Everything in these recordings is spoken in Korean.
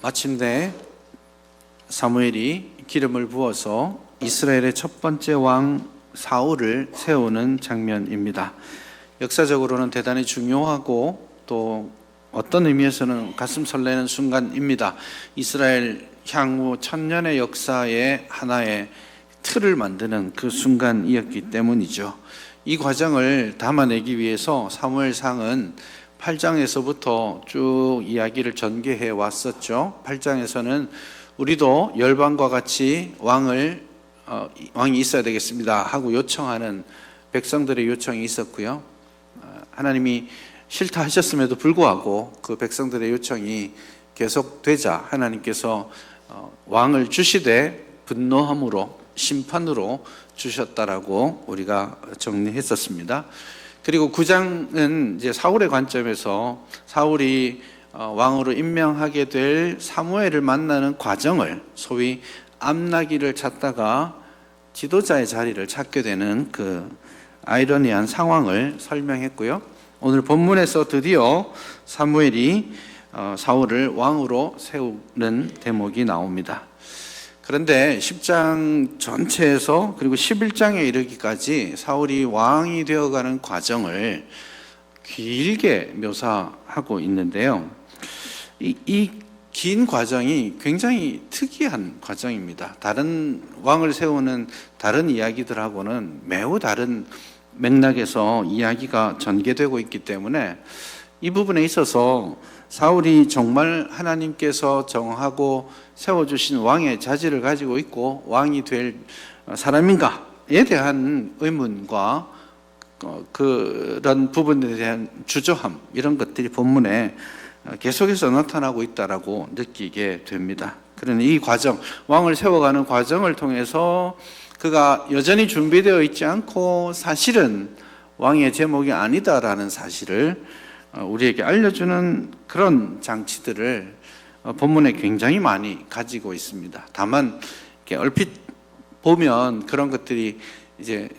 마침내 사무엘이 기름을 부어서 이스라엘의 첫 번째 왕 사울을 세우는 장면입니다. 역사적으로는 대단히 중요하고 또 어떤 의미에서는 가슴 설레는 순간입니다. 이스라엘 향후 1000년의 역사의 하나의 틀을 만드는 그 순간이었기 때문이죠. 이 과정을 담아내기 위해서 사무엘상은 8장에서부터 쭉 이야기를 전개해 왔었죠. 8장에서는 우리도 열방과 같이 왕이 있어야 되겠습니다 하고 요청하는 백성들의 요청이 있었고요. 하나님이 싫다 하셨음에도 불구하고 그 백성들의 요청이 계속되자 하나님께서 왕을 주시되 분노함으로 심판으로 주셨다라고 우리가 정리했었습니다. 그리고 9장은 이제 사울의 관점에서 사울이 왕으로 임명하게 될 사무엘을 만나는 과정을, 소위 암나기를 찾다가 지도자의 자리를 찾게 되는 그 아이러니한 상황을 설명했고요. 오늘 본문에서 드디어 사무엘이 사울을 왕으로 세우는 대목이 나옵니다. 그런데 10장 전체에서 그리고 11장에 이르기까지 사울이 왕이 되어가는 과정을 길게 묘사하고 있는데요. 이 긴 과정이 굉장히 특이한 과정입니다. 다른 왕을 세우는 다른 이야기들하고는 매우 다른 맥락에서 이야기가 전개되고 있기 때문에 이 부분에 있어서 사울이 정말 하나님께서 정하고 세워주신 왕의 자질을 가지고 있고 왕이 될 사람인가에 대한 의문과 그런 부분에 대한 주저함, 이런 것들이 본문에 계속해서 나타나고 있다라고 느끼게 됩니다. 그러나 이 과정, 왕을 세워가는 과정을 통해서 그가 여전히 준비되어 있지 않고 사실은 왕의 제목이 아니다라는 사실을 우리에게 알려주는 그런 장치들을 본문에 굉장히 많이 가지고 있습니다. 다만 이렇게 얼핏 보면 그런 것들이 이제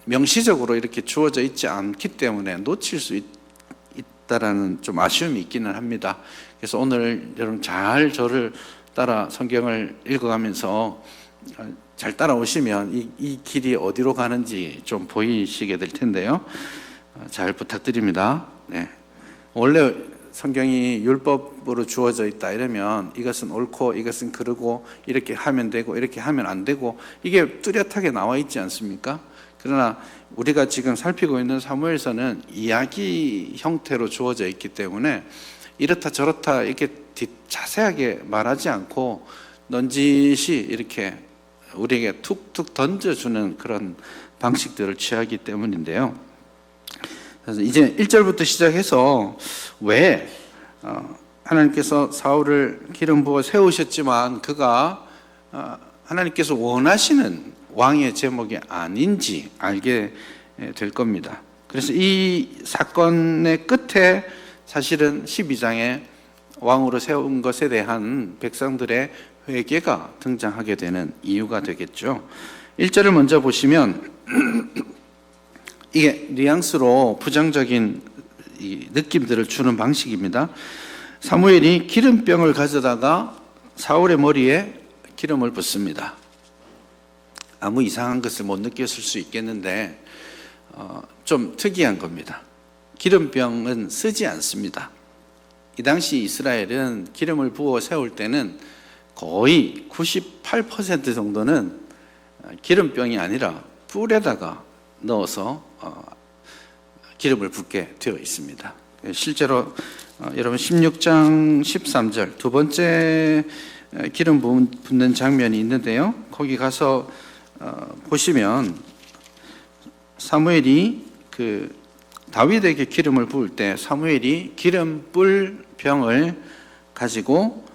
명시적으로 이렇게 주어져 있지 않기 때문에 놓칠 수 있다라는 좀 아쉬움이 있기는 합니다. 그래서 오늘 여러분 잘 저를 따라 성경을 읽어가면서 잘 따라오시면 이 길이 어디로 가는지 좀 보이시게 될 텐데요. 잘 부탁드립니다. 네. 원래 성경이 율법으로 주어져 있다 이러면 이것은 옳고 이것은 그르고 이렇게 하면 되고 이렇게 하면 안 되고 이게 뚜렷하게 나와 있지 않습니까? 그러나 우리가 지금 살피고 있는 사무엘서는 이야기 형태로 주어져 있기 때문에 이렇다 저렇다 이렇게 자세하게 말하지 않고 넌지시 이렇게 우리에게 툭툭 던져주는 그런 방식들을 취하기 때문인데요. 그래서 이제 1절부터 시작해서 왜 하나님께서 사울을 기름 부어 세우셨지만 그가 하나님께서 원하시는 왕의 제목이 아닌지 알게 될 겁니다. 그래서 이 사건의 끝에 사실은 12장에 왕으로 세운 것에 대한 백성들의 회개가 등장하게 되는 이유가 되겠죠. 1절을 먼저 보시면 이게 뉘앙스로 부정적인 느낌들을 주는 방식입니다. 사무엘이 기름병을 가져다가 사울의 머리에 기름을 붓습니다. 아무 이상한 것을 못 느꼈을 수 있겠는데 좀 특이한 겁니다. 기름병은 쓰지 않습니다. 이 당시 이스라엘은 기름을 부어 세울 때는 거의 98% 정도는 기름병이 아니라 뿔에다가 넣어서 기름을 붓게 되어 있습니다. 실제로 여러분 16장 13절 두 번째 기름 붓는 장면이 있는데요. 거기 가서 보시면 사무엘이 그 다윗에게 기름을 부을 때 사무엘이 기름 뿔 병을 가지고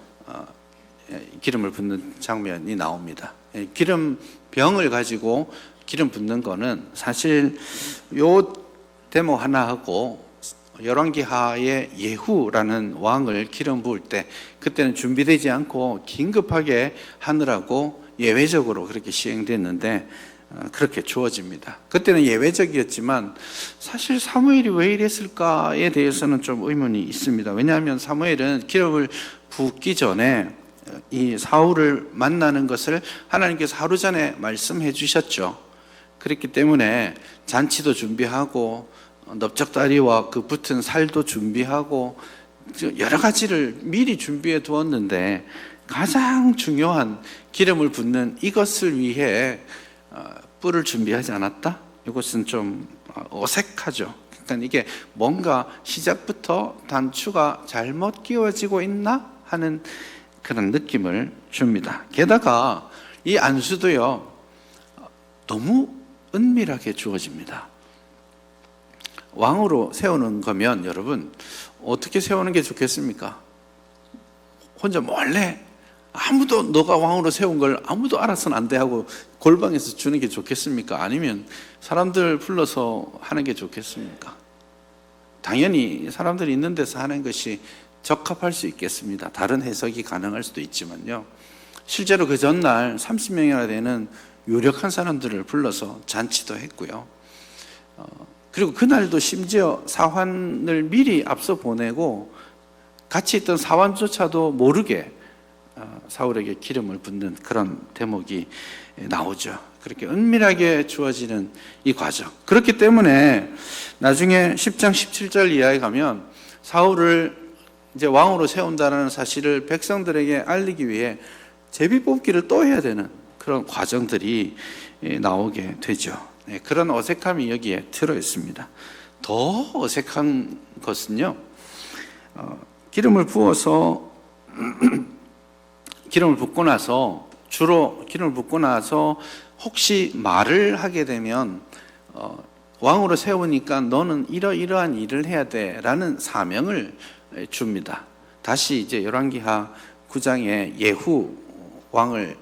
기름을 붓는 장면이 나옵니다. 기름 병을 가지고 기름 붓는 거는 사실 요 대목 하나하고 열왕기하의 예후라는 왕을 기름 부을 때 그때는 준비되지 않고 긴급하게 하느라고 예외적으로 그렇게 시행됐는데 그렇게 주어집니다. 그때는 예외적이었지만 사실 사무엘이 왜 이랬을까에 대해서는 좀 의문이 있습니다. 왜냐하면 사무엘은 기름을 붓기 전에 이 사울을 만나는 것을 하나님께서 하루 전에 말씀해 주셨죠. 그렇기 때문에 잔치도 준비하고 넓적다리와 그 붙은 살도 준비하고 여러 가지를 미리 준비해 두었는데 가장 중요한 기름을 붓는 이것을 위해 뿔을 준비하지 않았다? 이것은 좀 어색하죠. 그러니까 이게 뭔가 시작부터 단추가 잘못 끼워지고 있나 하는 그런 느낌을 줍니다. 게다가 이 안수도요, 너무 은밀하게 주어집니다. 왕으로 세우는 거면 여러분 어떻게 세우는 게 좋겠습니까? 혼자 몰래 아무도 너가 왕으로 세운 걸 아무도 알아서는 안 돼 하고 골방에서 주는 게 좋겠습니까? 아니면 사람들 불러서 하는 게 좋겠습니까? 당연히 사람들이 있는 데서 하는 것이 적합할 수 있겠습니다. 다른 해석이 가능할 수도 있지만요. 실제로 그 전날 30명이나 되는 유력한 사람들을 불러서 잔치도 했고요. 그리고 그날도 심지어 사환을 미리 앞서 보내고 같이 있던 사환조차도 모르게 사울에게 기름을 붓는 그런 대목이 나오죠. 그렇게 은밀하게 주어지는 이 과정. 그렇기 때문에 나중에 10장 17절 이하에 가면 사울을 이제 왕으로 세운다는 사실을 백성들에게 알리기 위해 제비뽑기를 또 해야 되는 그런 과정들이 나오게 되죠. 그런 어색함이 여기에 들어 있습니다. 더 어색한 것은요, 기름을 부어서 기름을 붓고 나서 주로 기름을 붓고 나서 혹시 말을 하게 되면 왕으로 세우니까 너는 이러이러한 일을 해야 돼라는 사명을 줍니다. 다시 이제 열왕기하 9장에 예후 왕을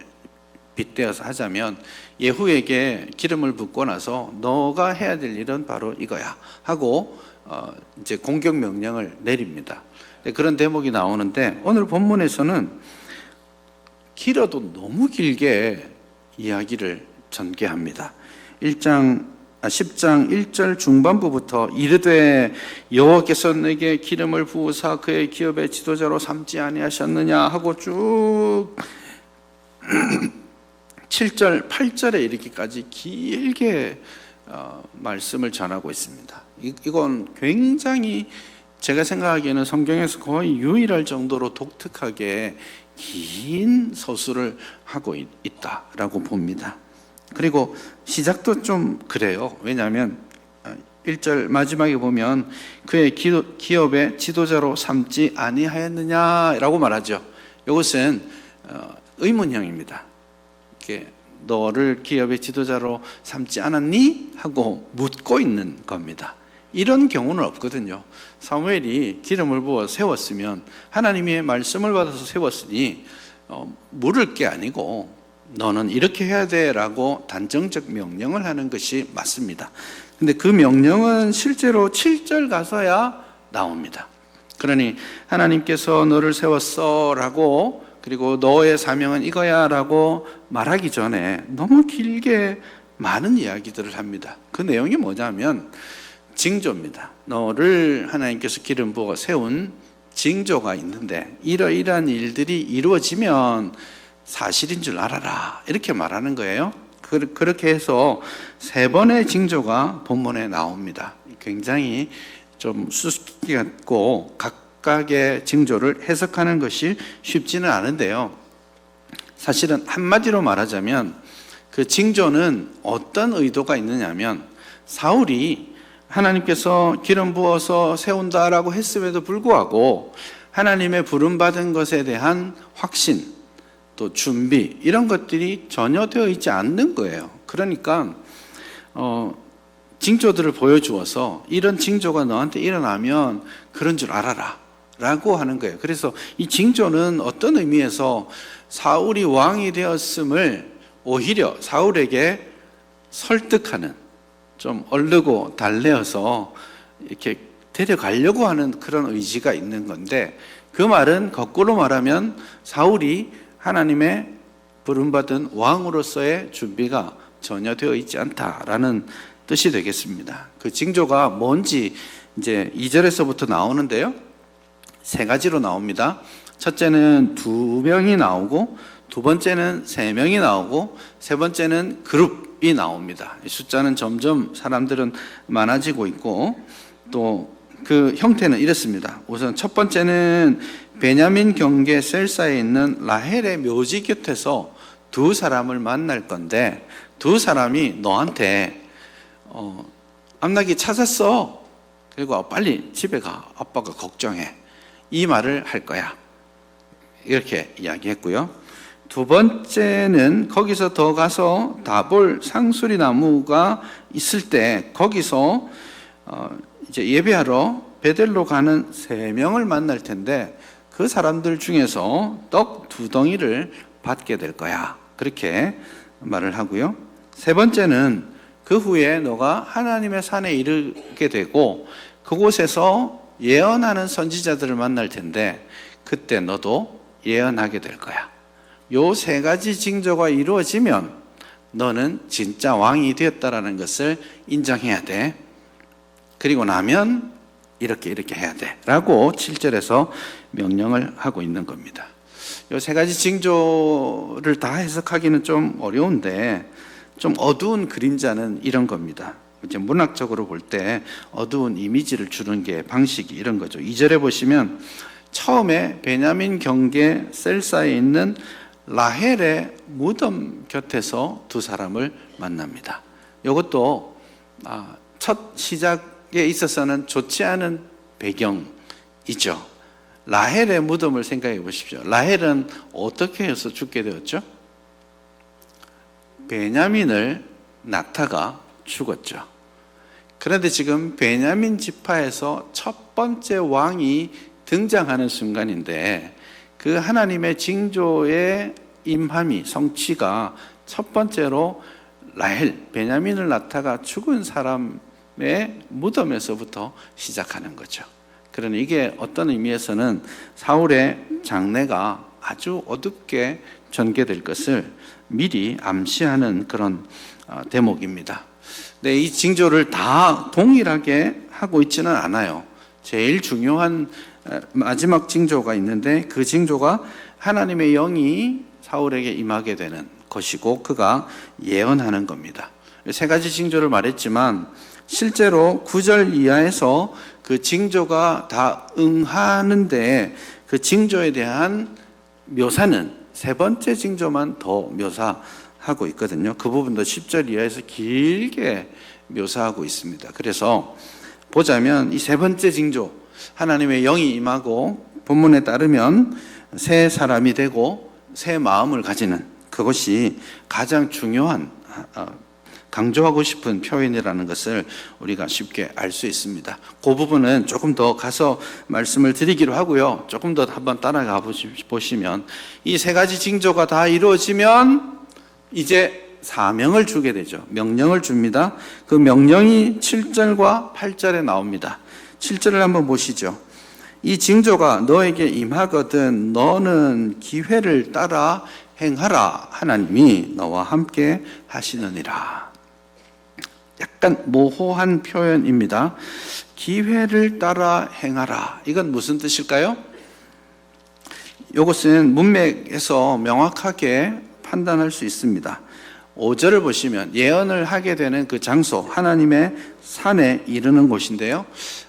빗대어서 하자면 예후에게 기름을 붓고 나서 너가 해야 될 일은 바로 이거야 하고 이제 공격 명령을 내립니다. 그런 대목이 나오는데 오늘 본문에서는 길어도 너무 길게 이야기를 전개합니다. 10장 1절 중반부부터 이르되 여호와께서 내게 기름을 부으사 그의 기업의 지도자로 삼지 아니하셨느냐 하고 쭉 7절 8절에 이르기까지 길게 말씀을 전하고 있습니다. 이건 굉장히 제가 생각하기에는 성경에서 거의 유일할 정도로 독특하게 긴 서술을 하고 있다라고 봅니다. 그리고 시작도 좀 그래요. 왜냐하면 1절 마지막에 보면 그의 기업의 지도자로 삼지 아니하였느냐라고 말하죠. 이것은 의문형입니다. 이렇게 너를 기업의 지도자로 삼지 않았니? 하고 묻고 있는 겁니다. 이런 경우는 없거든요. 사무엘이 기름을 부어 세웠으면 하나님의 말씀을 받아서 세웠으니 물을 게 아니고 너는 이렇게 해야 돼 라고 단정적 명령을 하는 것이 맞습니다. 근데 그 명령은 실제로 7절 가서야 나옵니다. 그러니 하나님께서 너를 세웠어 라고 그리고 너의 사명은 이거야 라고 말하기 전에 너무 길게 많은 이야기들을 합니다. 그 내용이 뭐냐면 징조입니다. 너를 하나님께서 기름 부어 세운 징조가 있는데 이러이러한 일들이 이루어지면 사실인 줄 알아라 이렇게 말하는 거예요. 그렇게 해서 3번의 징조가 본문에 나옵니다. 굉장히 좀 수수께끼 같고 각각의 징조를 해석하는 것이 쉽지는 않은데요. 사실은 한마디로 말하자면 그 징조는 어떤 의도가 있느냐면 사울이 하나님께서 기름 부어서 세운다라고 했음에도 불구하고 하나님의 부름받은 것에 대한 확신 또 준비 이런 것들이 전혀 되어 있지 않는 거예요. 그러니까 징조들을 보여주어서 이런 징조가 너한테 일어나면 그런 줄 알아라 라고 하는 거예요. 그래서 이 징조는 어떤 의미에서 사울이 왕이 되었음을 오히려 사울에게 설득하는 좀 얼르고 달래어서 이렇게 데려가려고 하는 그런 의지가 있는 건데 그 말은 거꾸로 말하면 사울이 하나님의 부름받은 왕으로서의 준비가 전혀 되어 있지 않다라는 뜻이 되겠습니다. 그 징조가 뭔지 이제 2절에서부터 나오는데요. 3가지로 나옵니다. 첫째는 2명이 나오고, 두 번째는 3명이 나오고, 세 번째는 그룹이 나옵니다. 숫자는 점점 사람들은 많아지고 있고, 또 그 형태는 이렇습니다. 우선 첫 번째는 베냐민 경계 셀사에 있는 라헬의 묘지 곁에서 두 사람을 만날 건데, 두 사람이 너한테 암나기 찾았어. 그리고 빨리 집에 가. 아빠가 걱정해. 이 말을 할 거야. 이렇게 이야기했고요. 두 번째는 거기서 더 가서 다볼 상수리 나무가 있을 때 거기서 이제 예배하러 베델로 가는 3명을 만날 텐데 그 사람들 중에서 떡 2덩이를 받게 될 거야. 그렇게 말을 하고요. 세 번째는 그 후에 너가 하나님의 산에 이르게 되고 그곳에서 예언하는 선지자들을 만날 텐데 그때 너도 예언하게 될 거야. 요 3가지 징조가 이루어지면 너는 진짜 왕이 되었다라는 것을 인정해야 돼. 그리고 나면 이렇게 해야 돼 라고 7절에서 명령을 하고 있는 겁니다. 요 3가지 징조를 다 해석하기는 좀 어려운데 좀 어두운 그림자는 이런 겁니다. 이제 문학적으로 볼 때 어두운 이미지를 주는 게 방식이 이런 거죠. 2절에 보시면 처음에 베냐민 경계 셀사에 있는 라헬의 무덤 곁에서 두 사람을 만납니다. 이것도 첫 시작에 있어서는 좋지 않은 배경이죠. 라헬의 무덤을 생각해 보십시오. 라헬은 어떻게 해서 죽게 되었죠? 베냐민을 낳다가 죽었죠. 그런데 지금 베냐민 지파에서 첫 번째 왕이 등장하는 순간인데 그 하나님의 징조의 임함이 성취가 첫 번째로 라헬, 베냐민을 낳다가 죽은 사람의 무덤에서부터 시작하는 거죠. 그러나 이게 어떤 의미에서는 사울의 장래가 아주 어둡게 전개될 것을 미리 암시하는 그런 대목입니다. 근데 이 징조를 다 동일하게 하고 있지는 않아요. 제일 중요한 마지막 징조가 있는데 그 징조가 하나님의 영이 사울에게 임하게 되는 것이고 그가 예언하는 겁니다. 3가지 징조를 말했지만 실제로 9절 이하에서 그 징조가 다 응하는데 그 징조에 대한 묘사는 3번째 징조만 더 묘사하고 있거든요. 그 부분도 10절 이하에서 길게 묘사하고 있습니다. 그래서 보자면 이 3번째 징조, 하나님의 영이 임하고 본문에 따르면 새 사람이 되고 새 마음을 가지는 그것이 가장 중요한 강조하고 싶은 표현이라는 것을 우리가 쉽게 알 수 있습니다. 그 부분은 조금 더 가서 말씀을 드리기로 하고요. 조금 더 한번 따라가 보시면 이 3가지 징조가 다 이루어지면 이제 사명을 주게 되죠. 명령을 줍니다. 그 명령이 7절과 8절에 나옵니다. 7절을 한번 보시죠. 이 징조가 너에게 임하거든 너는 기회를 따라 행하라. 하나님이 너와 함께 하시느니라. 약간 모호한 표현입니다. 기회를 따라 행하라. 이건 무슨 뜻일까요? 이것은 문맥에서 명확하게 판단할 수 있습니다. 5절을 보시면 예언을 하게 되는 그 장소, 하나님의 산에 이르는 곳인데요.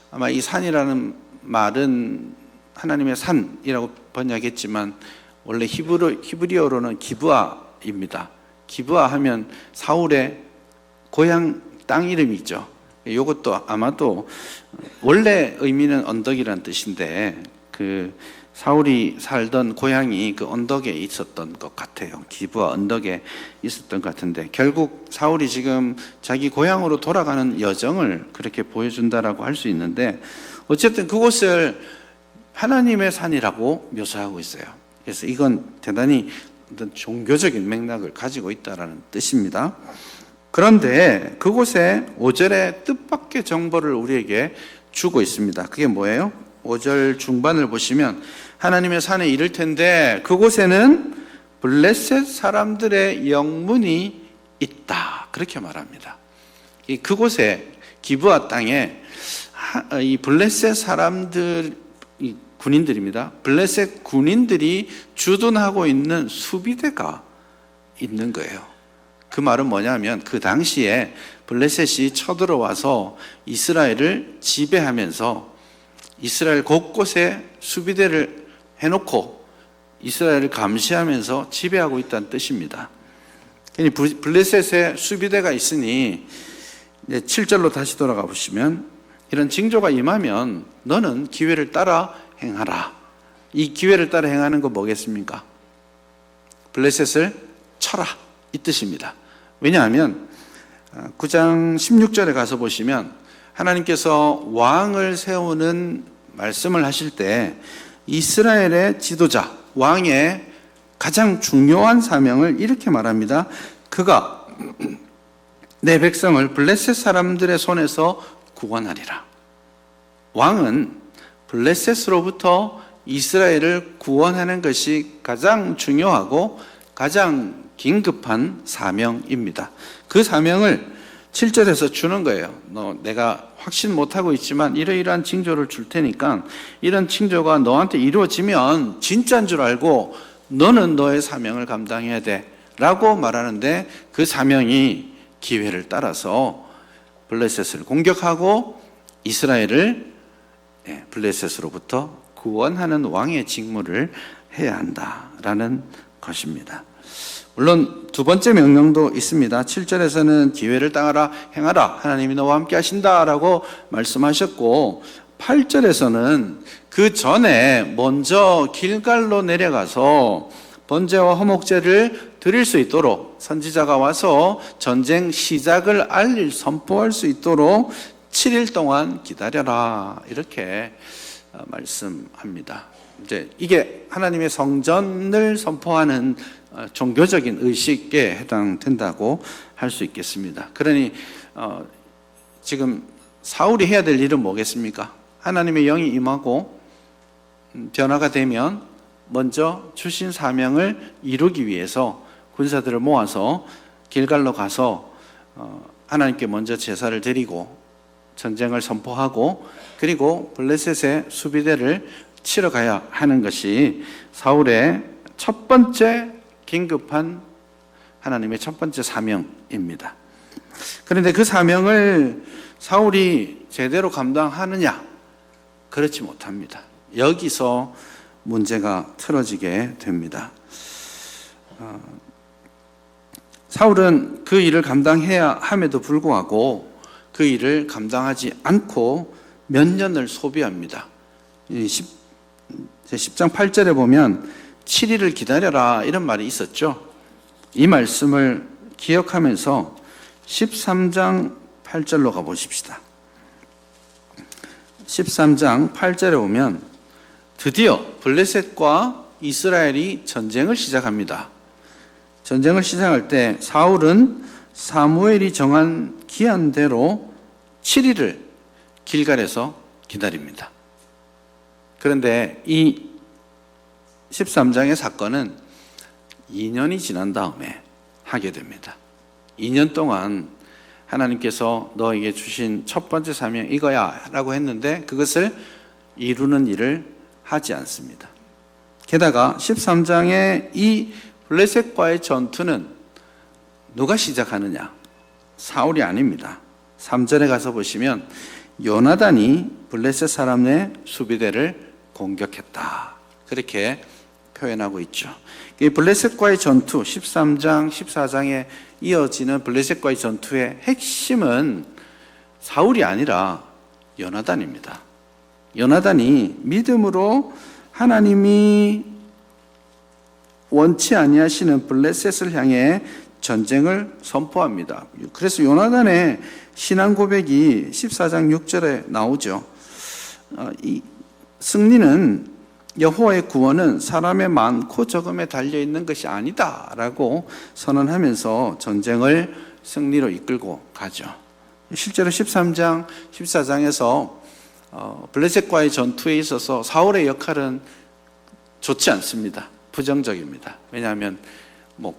아마 이 산이라는 말은 하나님의 산이라고 번역했지만 원래 히브리어로는 기브아입니다. 기브아 하면 사울의 고향 땅 이름이죠. 이것도 아마도 원래 의미는 언덕이라는 뜻인데 그 사울이 살던 고향이 그 언덕에 있었던 것 같아요. 기브아 언덕에 있었던 것 같은데 결국 사울이 지금 자기 고향으로 돌아가는 여정을 그렇게 보여준다라고 할 수 있는데 어쨌든 그곳을 하나님의 산이라고 묘사하고 있어요. 그래서 이건 대단히 어떤 종교적인 맥락을 가지고 있다는 뜻입니다. 그런데 그곳에 5절의 뜻밖의 정보를 우리에게 주고 있습니다. 그게 뭐예요? 5절 중반을 보시면 하나님의 산에 이를 텐데 그곳에는 블레셋 사람들의 영문이 있다. 그렇게 말합니다. 그곳에 기브아 땅에 이 블레셋 사람들 군인들입니다. 블레셋 군인들이 주둔하고 있는 수비대가 있는 거예요. 그 말은 뭐냐면 그 당시에 블레셋이 쳐들어와서 이스라엘을 지배하면서 이스라엘 곳곳에 수비대를 해놓고 이스라엘을 감시하면서 지배하고 있다는 뜻입니다. 블레셋에 수비대가 있으니 7절로 다시 돌아가 보시면 이런 징조가 임하면 너는 기회를 따라 행하라. 이 기회를 따라 행하는 거 뭐겠습니까? 블레셋을 쳐라 이 뜻입니다. 왜냐하면 9장 16절에 가서 보시면 하나님께서 왕을 세우는 말씀을 하실 때 이스라엘의 지도자, 왕의 가장 중요한 사명을 이렇게 말합니다. 그가 내 백성을 블레셋 사람들의 손에서 구원하리라. 왕은 블레셋으로부터 이스라엘을 구원하는 것이 가장 중요하고 가장 긴급한 사명입니다. 그 사명을 7절에서 주는 거예요. 내가 확신 못하고 있지만 이러이러한 징조를 줄 테니까 이런 징조가 너한테 이루어지면 진짜인 줄 알고 너는 너의 사명을 감당해야 돼 라고 말하는데 그 사명이 기회를 따라서 블레셋을 공격하고 이스라엘을 블레셋으로부터 구원하는 왕의 직무를 해야 한다라는 것입니다. 물론 두 번째 명령도 있습니다. 7절에서는 기회를 따라 행하라. 하나님이 너와 함께 하신다라고 말씀하셨고 8절에서는 그 전에 먼저 길갈로 내려가서 번제와 화목제를 드릴 수 있도록 선지자가 와서 전쟁 시작을 선포할 수 있도록 7일 동안 기다려라. 이렇게 말씀합니다. 이제 이게 하나님의 성전을 선포하는 종교적인 의식에 해당된다고 할 수 있겠습니다. 그러니 지금 사울이 해야 될 일은 뭐겠습니까? 하나님의 영이 임하고 변화가 되면 먼저 주신 사명을 이루기 위해서 군사들을 모아서 길갈로 가서 하나님께 먼저 제사를 드리고 전쟁을 선포하고 그리고 블레셋의 수비대를 치러 가야 하는 것이 사울의 첫 번째 긴급한 하나님의 첫 번째 사명입니다. 그런데 그 사명을 사울이 제대로 감당하느냐? 그렇지 못합니다. 여기서 문제가 틀어지게 됩니다. 사울은 그 일을 감당해야 함에도 불구하고 그 일을 감당하지 않고 몇 년을 소비합니다. 10장 8절에 보면 7일을 기다려라 이런 말이 있었죠. 이 말씀을 기억하면서 13장 8절로 가보십시다. 13장 8절에 보면 드디어 블레셋과 이스라엘이 전쟁을 시작합니다. 전쟁을 시작할 때 사울은 사무엘이 정한 기한대로 7일을 길갈에서 기다립니다. 그런데 이 13장의 사건은 2년이 지난 다음에 하게 됩니다. 2년 동안 하나님께서 너에게 주신 첫 번째 사명 이거야 라고 했는데 그것을 이루는 일을 하지 않습니다. 게다가 13장의 이 블레셋과의 전투는 누가 시작하느냐? 사울이 아닙니다. 3절에 가서 보시면 요나단이 블레셋 사람의 수비대를 공격했다. 그렇게 표현하고 있죠. 이 블레셋과의 전투 13장, 14장에 이어지는 블레셋과의 전투의 핵심은 사울이 아니라 요나단입니다. 요나단이 믿음으로 하나님이 원치 아니하시는 블레셋을 향해 전쟁을 선포합니다. 그래서 요나단의 신앙 고백이 14장 6절에 나오죠. 이 승리는 여호와의 구원은 사람의 많고 적음에 달려있는 것이 아니다라고 선언하면서 전쟁을 승리로 이끌고 가죠. 실제로 13장, 14장에서 블레셋과의 전투에 있어서 사울의 역할은 좋지 않습니다. 부정적입니다. 왜냐하면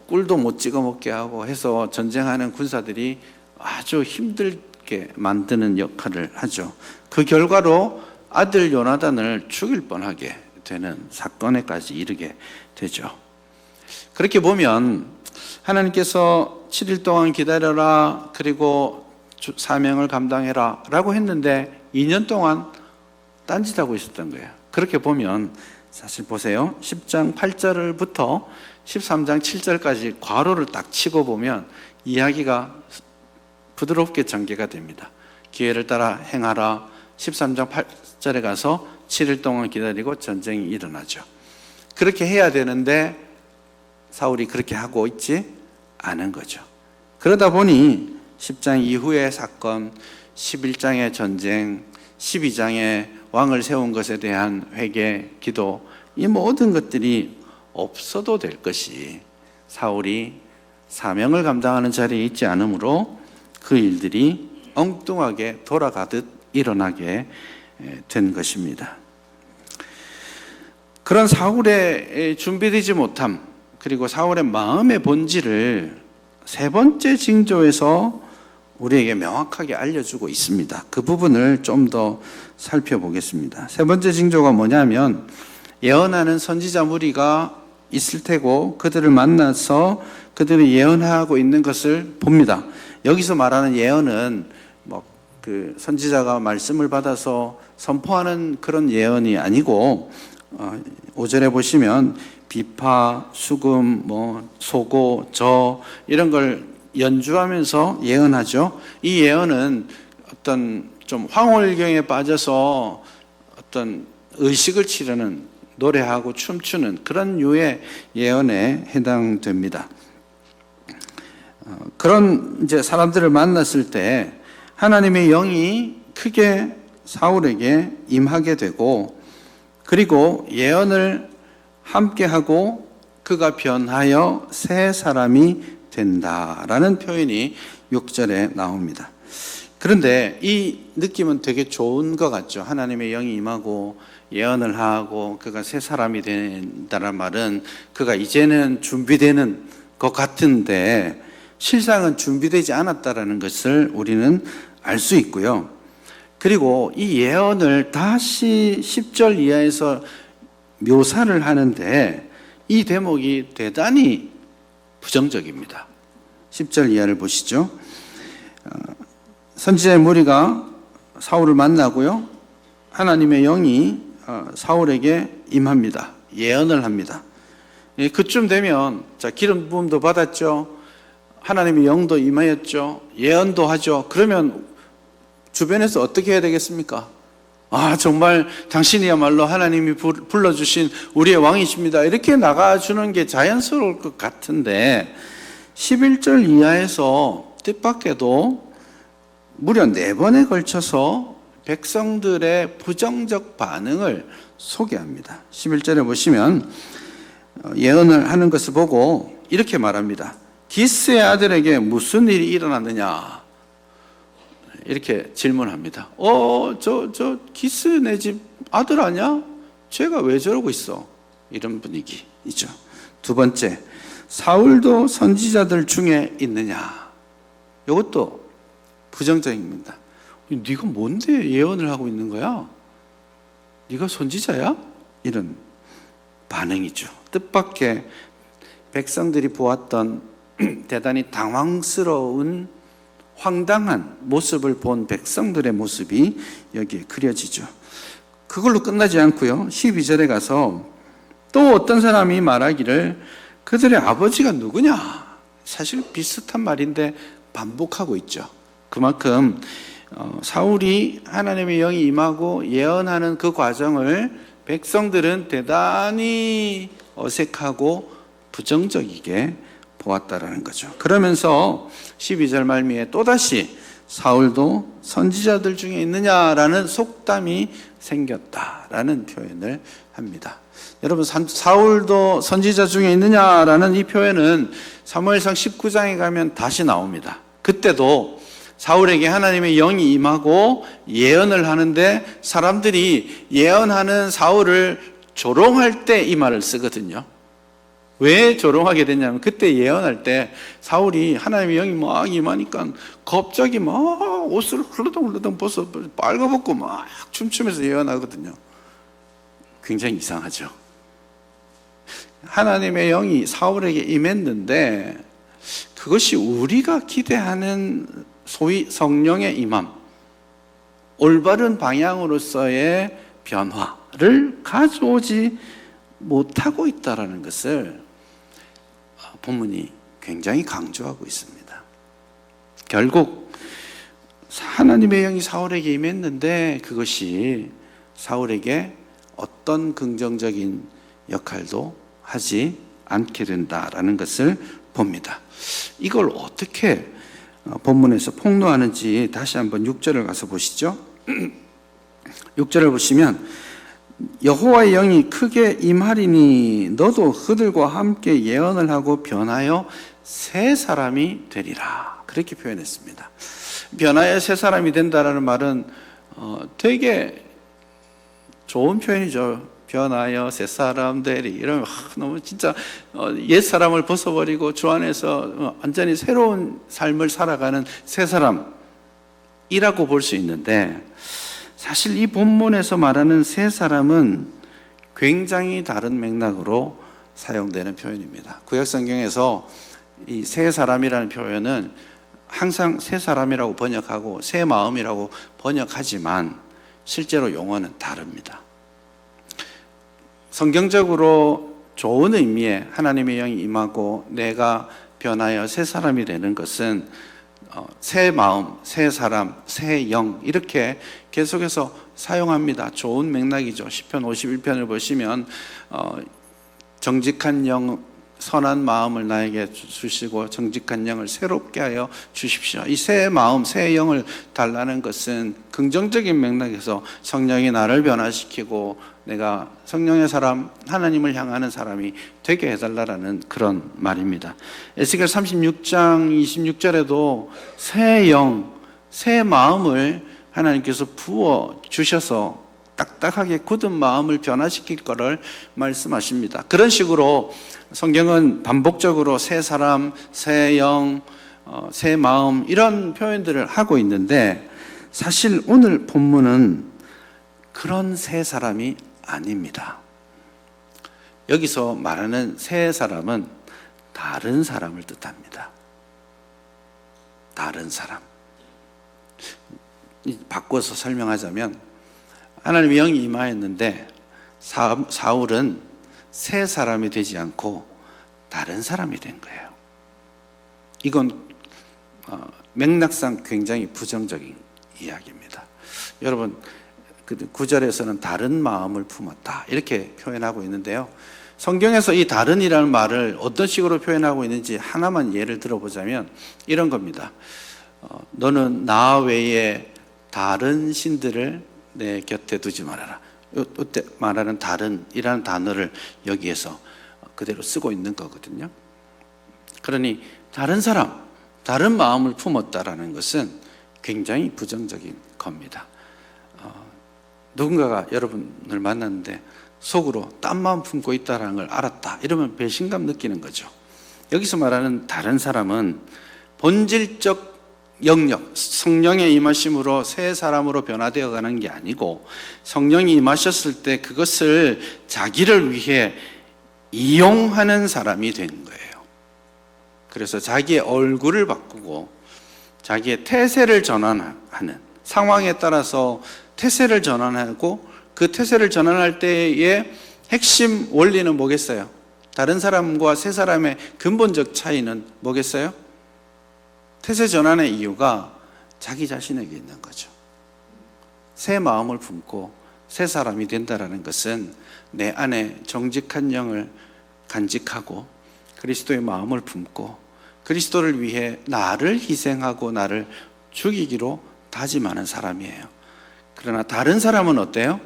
꿀도 못 찍어 먹게 하고 해서 전쟁하는 군사들이 아주 힘들게 만드는 역할을 하죠. 그 결과로 아들 요나단을 죽일 뻔하게 되는 사건에까지 이르게 되죠. 그렇게 보면 하나님께서 7일 동안 기다려라, 그리고 사명을 감당해라 라고 했는데 2년 동안 딴짓하고 있었던 거예요. 그렇게 보면 사실 보세요. 10장 8절부터 13장 7절까지 괄호를 딱 치고 보면 이야기가 부드럽게 전개가 됩니다. 기회를 따라 행하라. 13장 8절에 가서 7일 동안 기다리고 전쟁이 일어나죠. 그렇게 해야 되는데 사울이 그렇게 하고 있지 않은 거죠. 그러다 보니 10장 이후의 사건, 11장의 전쟁, 12장의 왕을 세운 것에 대한 회개, 기도, 이 모든 것들이 없어도 될 것이 사울이 사명을 감당하는 자리에 있지 않으므로 그 일들이 엉뚱하게 돌아가듯 일어나게 된 것입니다. 그런 사울의 준비되지 못함, 그리고 사울의 마음의 본질을 세 번째 징조에서 우리에게 명확하게 알려주고 있습니다. 그 부분을 좀 더 살펴보겠습니다. 세 번째 징조가 뭐냐면 예언하는 선지자 무리가 있을 테고 그들을 만나서 그들이 예언하고 있는 것을 봅니다. 여기서 말하는 예언은 그 선지자가 말씀을 받아서 선포하는 그런 예언이 아니고 5절에 보시면 비파, 수금, 소고, 저 이런 걸 연주하면서 예언하죠. 이 예언은 어떤 좀 황홀경에 빠져서 어떤 의식을 치르는, 노래하고 춤추는 그런 류의 예언에 해당됩니다. 그런 이제 사람들을 만났을 때 하나님의 영이 크게 사울에게 임하게 되고, 그리고 예언을 함께하고 그가 변하여 새 사람이 된다라는 표현이 6절에 나옵니다. 그런데 이 느낌은 되게 좋은 것 같죠. 하나님의 영이 임하고 예언을 하고 그가 새 사람이 된다는 말은 그가 이제는 준비되는 것 같은데 실상은 준비되지 않았다라는 것을 우리는 알 수 있고요. 그리고 이 예언을 다시 10절 이하에서 묘사를 하는데 이 대목이 대단히 부정적입니다. 10절 이하를 보시죠. 선지자의 무리가 사울을 만나고요, 하나님의 영이 사울에게 임합니다. 예언을 합니다. 그쯤 되면 자, 기름 부음도 받았죠, 하나님의 영도 임하였죠, 예언도 하죠. 그러면 주변에서 어떻게 해야 되겠습니까? 정말 당신이야말로 하나님이 불러주신 우리의 왕이십니다, 이렇게 나가주는 게 자연스러울 것 같은데 11절 이하에서 뜻밖에도 무려 4번에 걸쳐서 백성들의 부정적 반응을 소개합니다. 11절에 보시면 예언을 하는 것을 보고 이렇게 말합니다. 기스의 아들에게 무슨 일이 일어났느냐, 이렇게 질문합니다. 저 기스 내 집 아들 아니야? 쟤가 왜 저러고 있어? 이런 분위기이죠. 두 번째, 사울도 선지자들 중에 있느냐? 이것도 부정적입니다. 네가 뭔데 예언을 하고 있는 거야? 네가 선지자야? 이런 반응이죠. 뜻밖의 백성들이 보았던 대단히 당황스러운 황당한 모습을 본 백성들의 모습이 여기에 그려지죠. 그걸로 끝나지 않고요, 12절에 가서 또 어떤 사람이 말하기를 그들의 아버지가 누구냐? 사실 비슷한 말인데 반복하고 있죠. 그만큼 사울이 하나님의 영이 임하고 예언하는 그 과정을 백성들은 대단히 어색하고 부정적이게 보았다라는 거죠. 그러면서 12절 말미에 또다시 사울도 선지자들 중에 있느냐라는 속담이 생겼다라는 표현을 합니다. 여러분, 사울도 선지자 중에 있느냐라는 이 표현은 사무엘상 19장에 가면 다시 나옵니다. 그때도 사울에게 하나님의 영이 임하고 예언을 하는데 사람들이 예언하는 사울을 조롱할 때 이 말을 쓰거든요. 왜 조롱하게 됐냐면 그때 예언할 때 사울이 하나님의 영이 막 임하니까 갑자기 막 옷을 흘러덩 벗어 빨가벗고 막 춤추면서 예언하거든요. 굉장히 이상하죠. 하나님의 영이 사울에게 임했는데 그것이 우리가 기대하는 소위 성령의 임함, 올바른 방향으로서의 변화를 가져오지 못하고 있다는 것을 본문이 굉장히 강조하고 있습니다. 결국 하나님의 영이 사울에게 임했는데 그것이 사울에게 어떤 긍정적인 역할도 하지 않게 된다라는 것을 봅니다. 이걸 어떻게 본문에서 폭로하는지 다시 한번 6절을 가서 보시죠. 6절을 보시면 여호와의 영이 크게 임하리니 너도 그들과 함께 예언을 하고 변하여 새 사람이 되리라. 그렇게 표현했습니다. 변하여 새 사람이 된다라는 말은 되게 좋은 표현이죠. 변하여 새 사람 되리. 이러면 너무 진짜 옛 사람을 벗어버리고 주 안에서 완전히 새로운 삶을 살아가는 새 사람이라고 볼 수 있는데, 사실 이 본문에서 말하는 새 사람은 굉장히 다른 맥락으로 사용되는 표현입니다. 구약 성경에서 이 새 사람이라는 표현은 항상 새 사람이라고 번역하고 새 마음이라고 번역하지만 실제로 용어는 다릅니다. 성경적으로 좋은 의미의 하나님의 영이 임하고 내가 변하여 새 사람이 되는 것은 새 마음, 새 사람, 새 영 이렇게 계속해서 사용합니다. 좋은 맥락이죠. 시편 51편을 보시면 정직한 영, 선한 마음을 나에게 주시고 정직한 영을 새롭게 하여 주십시오. 이 새 마음, 새 영을 달라는 것은 긍정적인 맥락에서 성령이 나를 변화시키고 내가 성령의 사람, 하나님을 향하는 사람이 되게 해달라는 그런 말입니다. 에스겔 36장 26절에도 새 영, 새 마음을 하나님께서 부어 주셔서 딱딱하게 굳은 마음을 변화시킬 것을 말씀하십니다. 그런 식으로 성경은 반복적으로 새 사람, 새 영, 새 마음 이런 표현들을 하고 있는데 사실 오늘 본문은 그런 새 사람이 아닙니다. 여기서 말하는 새 사람은 다른 사람을 뜻합니다. 다른 사람. 바꿔서 설명하자면 하나님의 영이 임하였는데 사울은 새 사람이 되지 않고 다른 사람이 된 거예요. 이건 맥락상 굉장히 부정적인 이야기입니다. 여러분, 9절에서는 다른 마음을 품었다 이렇게 표현하고 있는데요, 성경에서 이 다른이라는 말을 어떤 식으로 표현하고 있는지 하나만 예를 들어보자면 이런 겁니다. 너는 나 외에 다른 신들을 내 곁에 두지 말아라. 이때 말하는 다른이라는 단어를 여기에서 그대로 쓰고 있는 거거든요. 그러니 다른 사람, 다른 마음을 품었다라는 것은 굉장히 부정적인 겁니다. 누군가가 여러분을 만났는데 속으로 딴 마음 품고 있다는 걸 알았다 이러면 배신감 느끼는 거죠. 여기서 말하는 다른 사람은 본질적 영역, 성령의 임하심으로 새 사람으로 변화되어 가는 게 아니고 성령이 임하셨을 때 그것을 자기를 위해 이용하는 사람이 된 거예요. 그래서 자기의 얼굴을 바꾸고 자기의 태세를 전환하는, 상황에 따라서 태세를 전환하고 그 태세를 전환할 때의 핵심 원리는 뭐겠어요? 다른 사람과 새 사람의 근본적 차이는 뭐겠어요? 태세 전환의 이유가 자기 자신에게 있는 거죠. 새 마음을 품고 새 사람이 된다는 것은 내 안에 정직한 영을 간직하고 그리스도의 마음을 품고 그리스도를 위해 나를 희생하고 나를 죽이기로 다짐하는 사람이에요. 그러나 다른 사람은 어때요?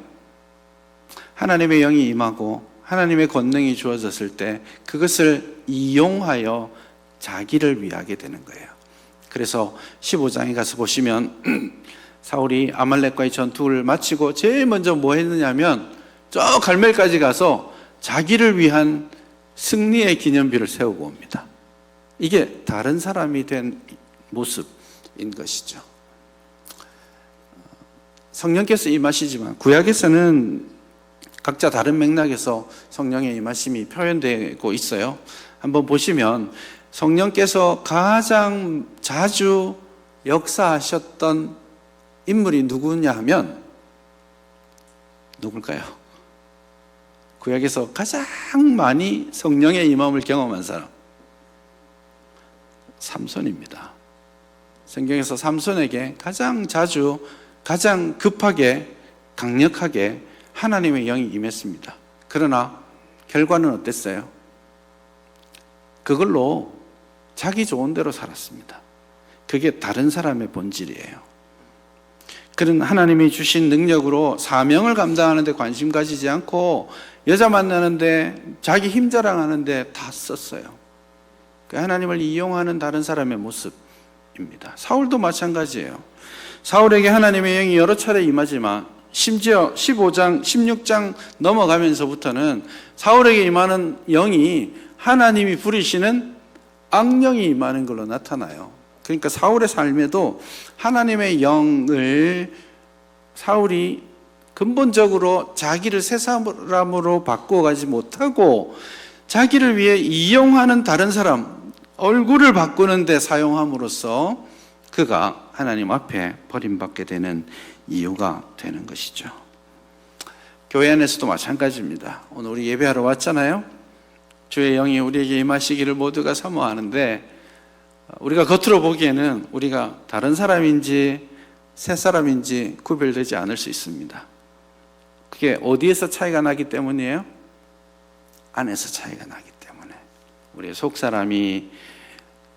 하나님의 영이 임하고 하나님의 권능이 주어졌을 때 그것을 이용하여 자기를 위하게 되는 거예요. 그래서 15장에 가서 보시면 사울이 아말렉과의 전투를 마치고 제일 먼저 뭐 했느냐면 저 갈멜까지 가서 자기를 위한 승리의 기념비를 세우고 옵니다. 이게 다른 사람이 된 모습인 것이죠. 성령께서 임하시지만 구약에서는 각자 다른 맥락에서 성령의 임하심이 표현되고 있어요. 한번 보시면 성령께서 가장 자주 역사하셨던 인물이 누구냐 하면 누굴까요? 구약에서 가장 많이 성령의 임함을 경험한 사람, 삼손입니다. 성경에서 삼손에게 가장 자주, 가장 급하게, 강력하게 하나님의 영이 임했습니다. 그러나 결과는 어땠어요? 그걸로 자기 좋은 대로 살았습니다. 그게 다른 사람의 본질이에요. 그런 하나님이 주신 능력으로 사명을 감당하는 데 관심 가지지 않고 여자 만나는데 자기 힘 자랑하는데 다 썼어요. 그 하나님을 이용하는 다른 사람의 모습입니다. 사울도 마찬가지예요. 사울에게 하나님의 영이 여러 차례 임하지만 심지어 15장, 16장 넘어가면서부터는 사울에게 임하는 영이 하나님이 부리시는 악령이 임하는 걸로 나타나요. 그러니까 사울의 삶에도 하나님의 영을 사울이 근본적으로 자기를 새 사람으로 바꾸어가지 못하고 자기를 위해 이용하는 다른 사람, 얼굴을 바꾸는 데 사용함으로써 그가 하나님 앞에 버림받게 되는 이유가 되는 것이죠. 교회 안에서도 마찬가지입니다. 오늘 우리 예배하러 왔잖아요. 주의 영이 우리에게 임하시기를 모두가 사모하는데 우리가 겉으로 보기에는 우리가 다른 사람인지 새 사람인지 구별되지 않을 수 있습니다. 그게 어디에서 차이가 나기 때문이에요? 안에서 차이가 나기 때문에. 우리의 속사람이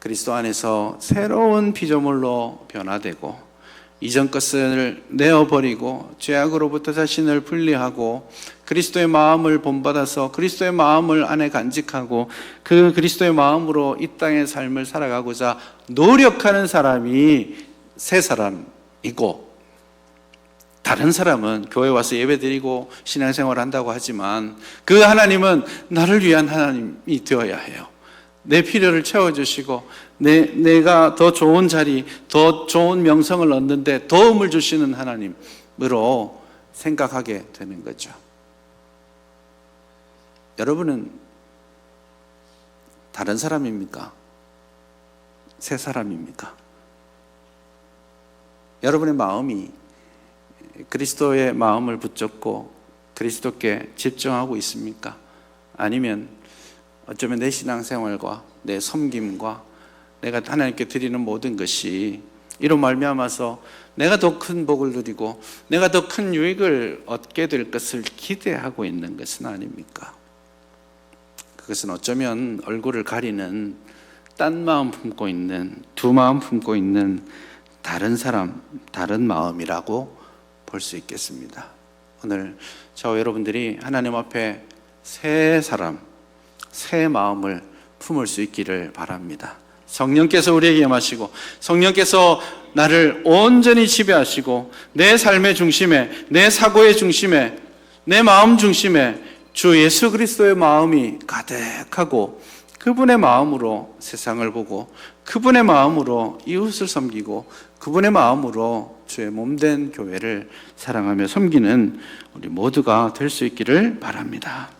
그리스도 안에서 새로운 피조물로 변화되고 이전 것을 내어버리고 죄악으로부터 자신을 분리하고 그리스도의 마음을 본받아서 그리스도의 마음을 안에 간직하고 그 그리스도의 마음으로 이 땅의 삶을 살아가고자 노력하는 사람이 새 사람이고, 다른 사람은 교회 와서 예배드리고 신앙생활을 한다고 하지만 그 하나님은 나를 위한 하나님이 되어야 해요. 내 필요를 채워주시고 내가 더 좋은 자리, 더 좋은 명성을 얻는데 도움을 주시는 하나님으로 생각하게 되는 거죠. 여러분은 다른 사람입니까? 새 사람입니까? 여러분의 마음이 그리스도의 마음을 붙잡고 그리스도께 집중하고 있습니까? 아니면 어쩌면 내 신앙생활과 내 섬김과 내가 하나님께 드리는 모든 것이 이로 말미암아서 내가 더 큰 복을 누리고 내가 더 큰 유익을 얻게 될 것을 기대하고 있는 것은 아닙니까? 그것은 어쩌면 얼굴을 가리는 딴 마음 품고 있는, 두 마음 품고 있는 다른 사람, 다른 마음이라고 볼 수 있겠습니다. 오늘 저와 여러분들이 하나님 앞에 새 사람, 새 마음을 품을 수 있기를 바랍니다. 성령께서 우리에게 임하시고 성령께서 나를 온전히 지배하시고 내 삶의 중심에, 내 사고의 중심에, 내 마음 중심에 주 예수 그리스도의 마음이 가득하고 그분의 마음으로 세상을 보고 그분의 마음으로 이웃을 섬기고 그분의 마음으로 주의 몸된 교회를 사랑하며 섬기는 우리 모두가 될 수 있기를 바랍니다.